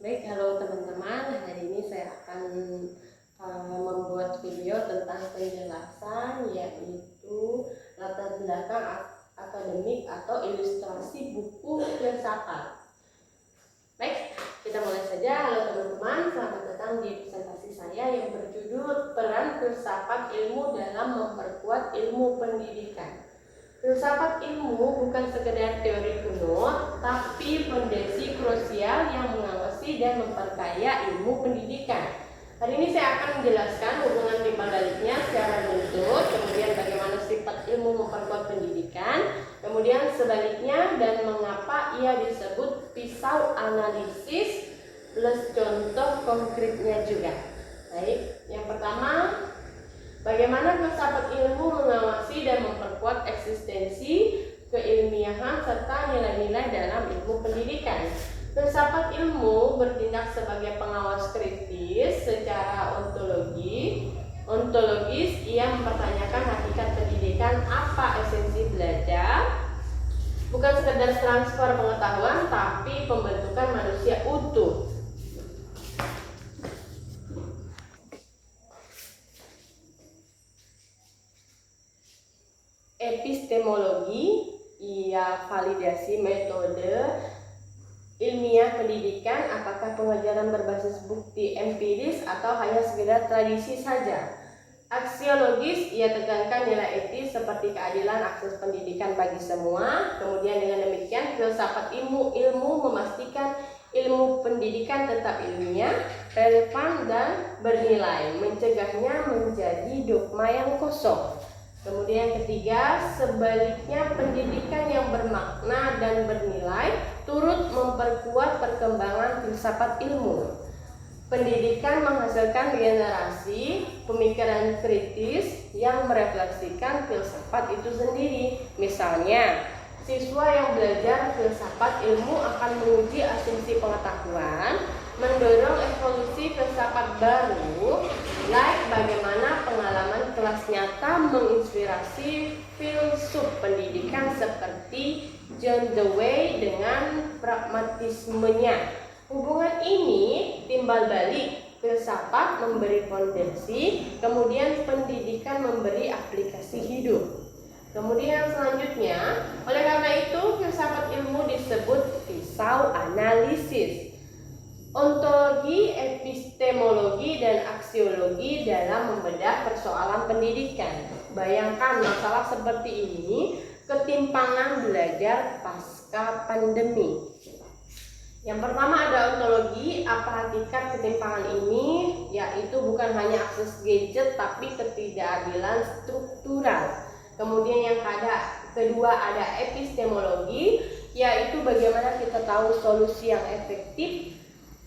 Baik, halo teman-teman. Hari ini saya akan membuat video tentang penjelasan, yaitu latar belakang akademik atau ilustrasi buku filsafat. Baik, kita mulai saja. Halo teman-teman, selamat datang di presentasi saya yang berjudul Peran Filsafat Ilmu dalam Memperkuat Ilmu Pendidikan. Filsafat ilmu bukan sekedar teori kuno, tapi fondasi krusial yang mengawasi dan memperkaya ilmu pendidikan. Hari ini saya akan menjelaskan hubungan timbal baliknya secara runtut, kemudian bagaimana sifat ilmu memperkuat pendidikan, kemudian sebaliknya, dan mengapa ia disebut pisau analisis, plus contoh konkretnya juga. Baik, yang pertama, bagaimana filsafat ilmu mengawasi dan memperkuat eksistensi, keilmiahan, serta nilai-nilai dalam ilmu pendidikan. Filsafat ilmu bertindak sebagai pengawas kritis secara ontologis. Ia mempertanyakan hakikat pendidikan, apa esensi belajar, bukan sekedar transfer pengetahuan, tapi pembentukan manusia utuh. Epistemologi, ia validasi metode ilmiah pendidikan, apakah pengajaran berbasis bukti empiris atau hanya sekedar tradisi saja. Aksiologis, ia tekankan nilai etis seperti keadilan akses pendidikan bagi semua. Kemudian dengan demikian, filsafat ilmu memastikan ilmu pendidikan tetap ilmiah, relevan, dan bernilai, mencegahnya menjadi dogma yang kosong. Kemudian yang ketiga, sebaliknya pendidikan yang bermakna dan bernilai turut memperkuat perkembangan filsafat ilmu. Pendidikan menghasilkan generasi pemikiran kritis yang merefleksikan filsafat itu sendiri. Misalnya, siswa yang belajar filsafat ilmu akan menguji asumsi pengetahuan, mendorong evolusi filsafat baru, bagaimana pengalaman kelas nyata menginspirasi filsuf pendidikan seperti John Dewey dengan pragmatismenya. Hubungan ini timbal balik, filsafat memberi fondasi, kemudian pendidikan memberi aplikasi hidup. Kemudian selanjutnya, oleh karena itu filsafat ilmu disebut pisau analisis. Ontologi, epistemologi, dan aksiologi dalam membedah persoalan pendidikan. Bayangkan masalah seperti ini, ketimpangan belajar pasca pandemi. Yang pertama ada ontologi, apa hakikat ketimpangan ini, yaitu bukan hanya akses gadget tapi ketidakadilan struktural. Kemudian yang kedua ada epistemologi, yaitu bagaimana kita tahu solusi yang efektif,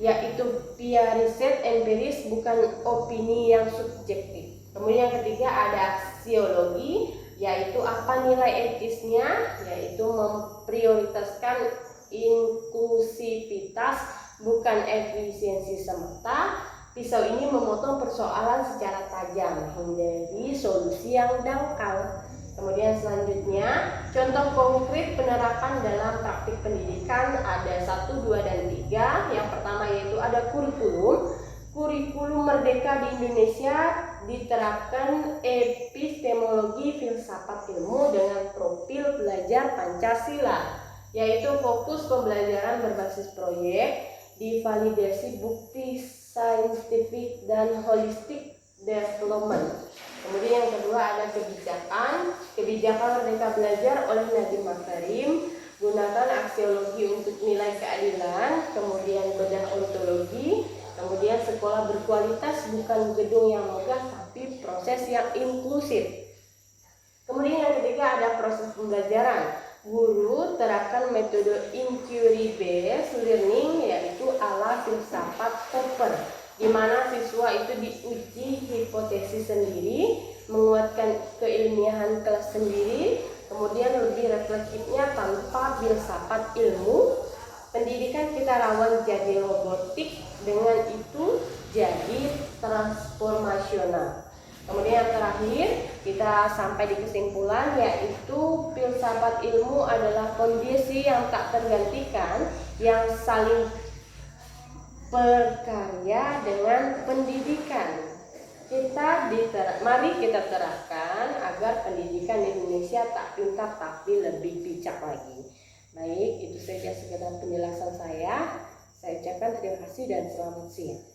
yaitu via riset empiris, bukan opini yang subjektif. Kemudian yang ketiga ada aksiologi, yaitu apa nilai etisnya, yaitu memprioritaskan inklusivitas bukan efisiensi semata. Pisau ini memotong persoalan secara tajam menjadi solusi yang dangkal. Kemudian selanjutnya, contoh konkret penerapan dalam praktik pendidikan ada 1, 2, dan 3. Yang pertama yaitu ada kurikulum. Kurikulum Merdeka di Indonesia diterapkan epistemologi filsafat ilmu dengan profil belajar Pancasila, yaitu fokus pembelajaran berbasis proyek, divalidasi bukti saintifik dan holistic development. Kemudian yang kedua ada kebijakan Merdeka Belajar oleh Nadiem Makarim, gunakan aksiologi untuk nilai keadilan, kemudian bedah ontologi, kemudian sekolah berkualitas bukan gedung yang megah tapi proses yang inklusif. Kemudian yang ketiga ada proses pembelajaran. Guru terapkan metode inquiry based learning, yaitu ala filsafat Popper, di mana siswa itu diuji hipotesis sendiri, menguatkan keilmiahan kelas sendiri, kemudian lebih refleksifnya tanpa filsafat ilmu. Pendidikan kita rawan jadi robotik, dengan itu jadi transformasional. Kemudian yang terakhir kita sampai di kesimpulan, yaitu filsafat ilmu adalah kondisi yang tak tergantikan, yang saling berkarya dengan pendidikan. Mari kita terapkan agar pendidikan di Indonesia tak pintar tapi lebih bijak lagi. Baik, itu saja sekedar penjelasan saya. Saya ucapkan terima kasih dan selamat siang.